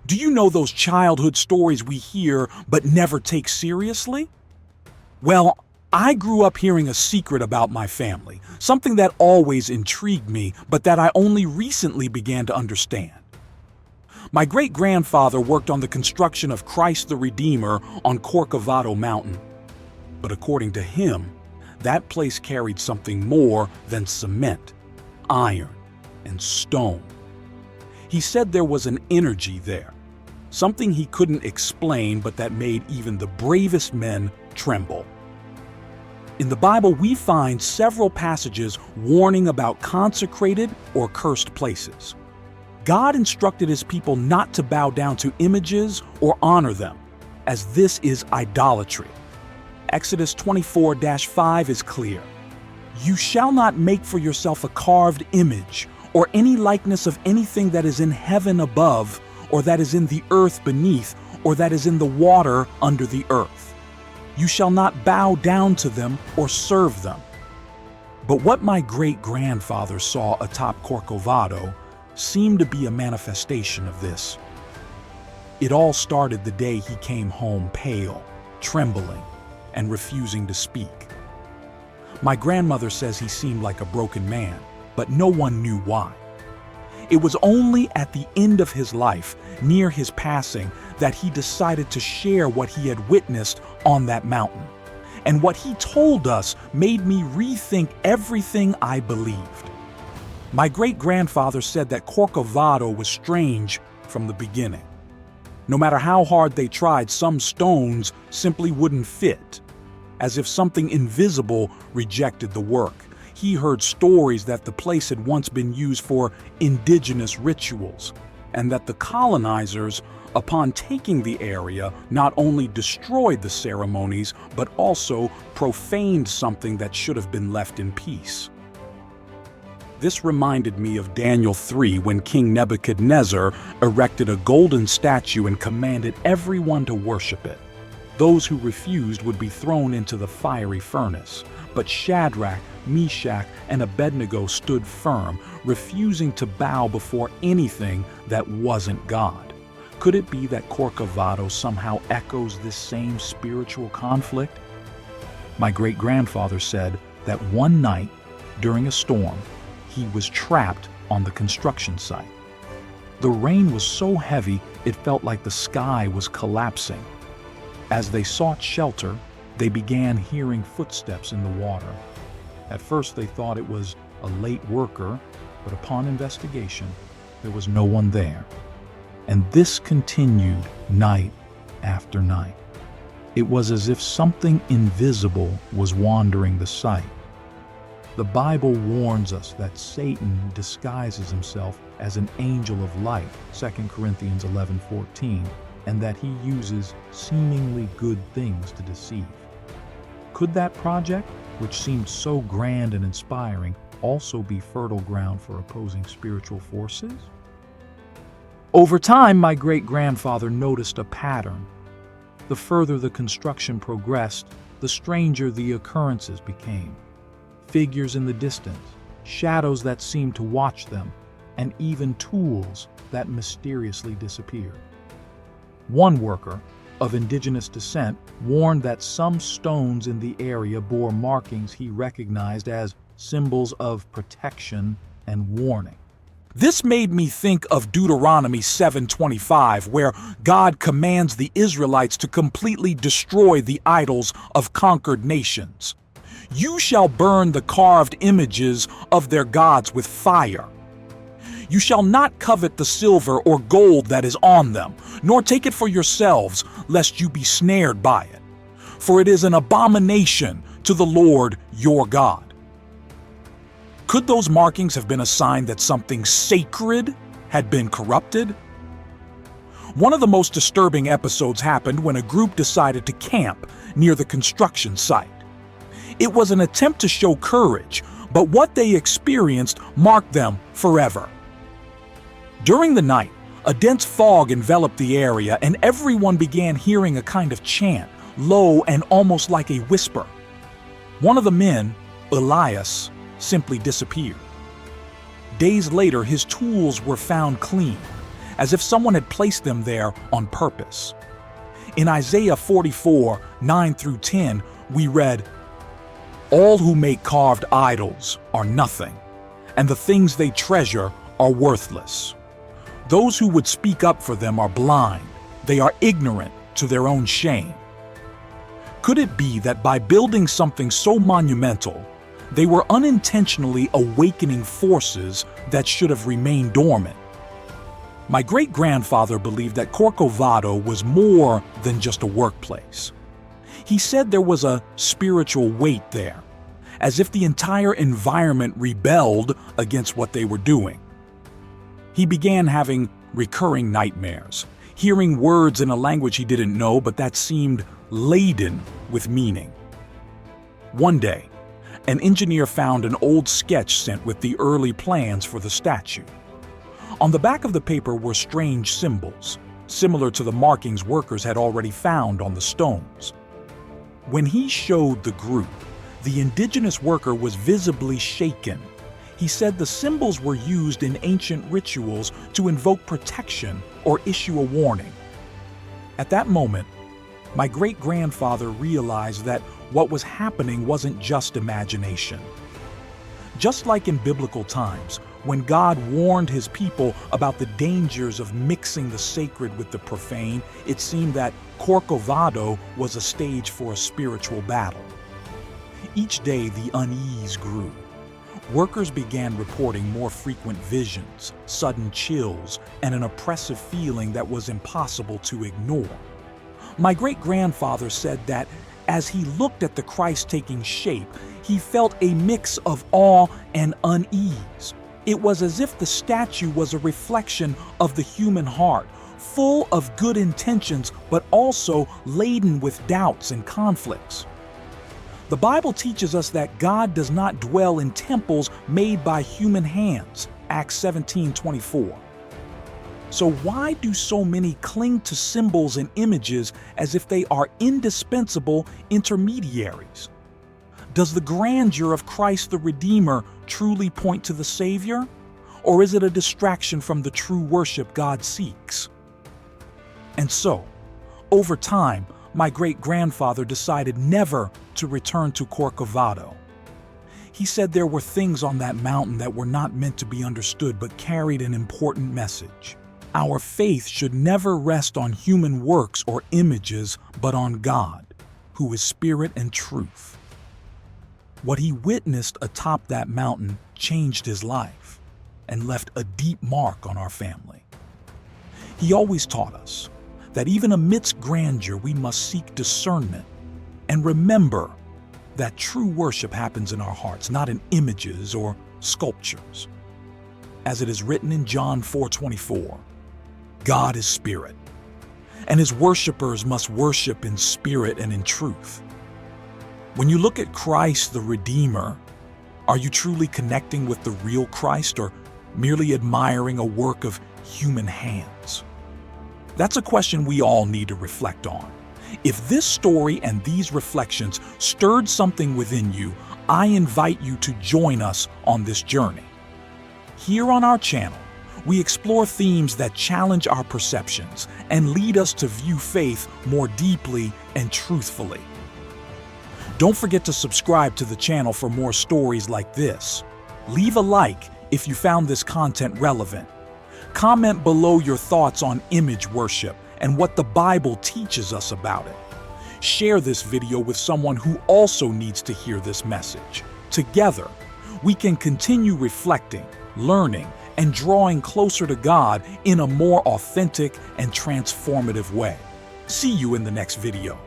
Do you know those childhood stories we hear but never take seriously? Well, I grew up hearing a secret about my family, something that always intrigued me, but that I only recently began to understand. My great-grandfather worked on the construction of Christ the Redeemer on Corcovado Mountain. But according to him, that place carried something more than cement, iron, and stone. He said there was an energy there, something he couldn't explain but that made even the bravest men tremble. In the Bible, we find several passages warning about consecrated or cursed places. God instructed his people not to bow down to images or honor them, as this is idolatry. Exodus 24-5 is clear. You shall not make for yourself a carved image or any likeness of anything that is in heaven above, or that is in the earth beneath, or that is in the water under the earth. You shall not bow down to them or serve them. But what my great-grandfather saw atop Corcovado seemed to be a manifestation of this. It all started the day he came home pale, trembling, and refusing to speak. My grandmother says he seemed like a broken man, but no one knew why. It was only at the end of his life, near his passing, that he decided to share what he had witnessed on that mountain. And what he told us made me rethink everything I believed. My great-grandfather said that Corcovado was strange from the beginning. No matter how hard they tried, some stones simply wouldn't fit, as if something invisible rejected the work. He heard stories that the place had once been used for indigenous rituals, and that the colonizers, upon taking the area, not only destroyed the ceremonies, but also profaned something that should have been left in peace. This reminded me of Daniel 3 when King Nebuchadnezzar erected a golden statue and commanded everyone to worship it. Those who refused would be thrown into the fiery furnace. But Shadrach, Meshach, and Abednego stood firm, refusing to bow before anything that wasn't God. Could it be that Corcovado somehow echoes this same spiritual conflict? My great-grandfather said that one night, during a storm, he was trapped on the construction site. The rain was so heavy it felt like the sky was collapsing. As they sought shelter, they began hearing footsteps in the water. At first they thought it was a late worker, but upon investigation, there was no one there. And this continued night after night. It was as if something invisible was wandering the site. The Bible warns us that Satan disguises himself as an angel of light, 2 Corinthians 11:14, and that he uses seemingly good things to deceive. Could that project, which seemed so grand and inspiring, also be fertile ground for opposing spiritual forces? Over time, my great-grandfather noticed a pattern. The further the construction progressed, the stranger the occurrences became. Figures in the distance, shadows that seemed to watch them, and even tools that mysteriously disappeared. One worker, of indigenous descent, warned that some stones in the area bore markings he recognized as symbols of protection and warning. This made me think of Deuteronomy 7:25, where God commands the Israelites to completely destroy the idols of conquered nations. You shall burn the carved images of their gods with fire. You shall not covet the silver or gold that is on them, nor take it for yourselves, lest you be snared by it. For it is an abomination to the Lord your God. Could those markings have been a sign that something sacred had been corrupted? One of the most disturbing episodes happened when a group decided to camp near the construction site. It was an attempt to show courage, but what they experienced marked them forever. During the night, a dense fog enveloped the area, and everyone began hearing a kind of chant, low and almost like a whisper. One of the men, Elias, simply disappeared. Days later, his tools were found clean. as if someone had placed them there on purpose. In Isaiah 44, 9 through 10, we read, "All who make carved idols are nothing, and the things they treasure are worthless. Those who would speak up for them are blind, they are ignorant to their own shame." Could it be that by building something so monumental, they were unintentionally awakening forces that should have remained dormant? My great-grandfather believed that Corcovado was more than just a workplace. He said there was a spiritual weight there, as if the entire environment rebelled against what they were doing. He began having recurring nightmares, hearing words in a language he didn't know but that seemed laden with meaning. One day, an engineer found an old sketch sent with the early plans for the statue. On the back of the paper were strange symbols, similar to the markings workers had already found on the stones. When he showed the group, the indigenous worker was visibly shaken. He said the symbols were used in ancient rituals to invoke protection or issue a warning. At that moment, my great-grandfather realized that what was happening wasn't just imagination. Just like in biblical times, when God warned his people about the dangers of mixing the sacred with the profane, it seemed that Corcovado was a stage for a spiritual battle. Each day the unease grew. Workers began reporting more frequent visions, sudden chills, and an oppressive feeling that was impossible to ignore. My great-grandfather said that as he looked at the Christ taking shape, he felt a mix of awe and unease. It was as if the statue was a reflection of the human heart, full of good intentions, but also laden with doubts and conflicts. The Bible teaches us that God does not dwell in temples made by human hands, Acts 17:24. So why do so many cling to symbols and images as if they are indispensable intermediaries? Does the grandeur of Christ the Redeemer truly point to the Savior? Or is it a distraction from the true worship God seeks? And so, over time, my great-grandfather decided never to return to Corcovado. He said there were things on that mountain that were not meant to be understood but carried an important message. Our faith should never rest on human works or images, but on God, who is spirit and truth. What he witnessed atop that mountain changed his life and left a deep mark on our family. He always taught us that even amidst grandeur, we must seek discernment and remember that true worship happens in our hearts, not in images or sculptures. As it is written in John 4:24, God is spirit, and his worshipers must worship in spirit and in truth. When you look at Christ the Redeemer, are you truly connecting with the real Christ or merely admiring a work of human hands? That's a question we all need to reflect on. If this story and these reflections stirred something within you, I invite you to join us on this journey. Here on our channel, we explore themes that challenge our perceptions and lead us to view faith more deeply and truthfully. Don't forget to subscribe to the channel for more stories like this. Leave a like if you found this content relevant. Comment below your thoughts on image worship and what the Bible teaches us about it. Share this video with someone who also needs to hear this message. Together, we can continue reflecting, learning, and drawing closer to God in a more authentic and transformative way. See you in the next video.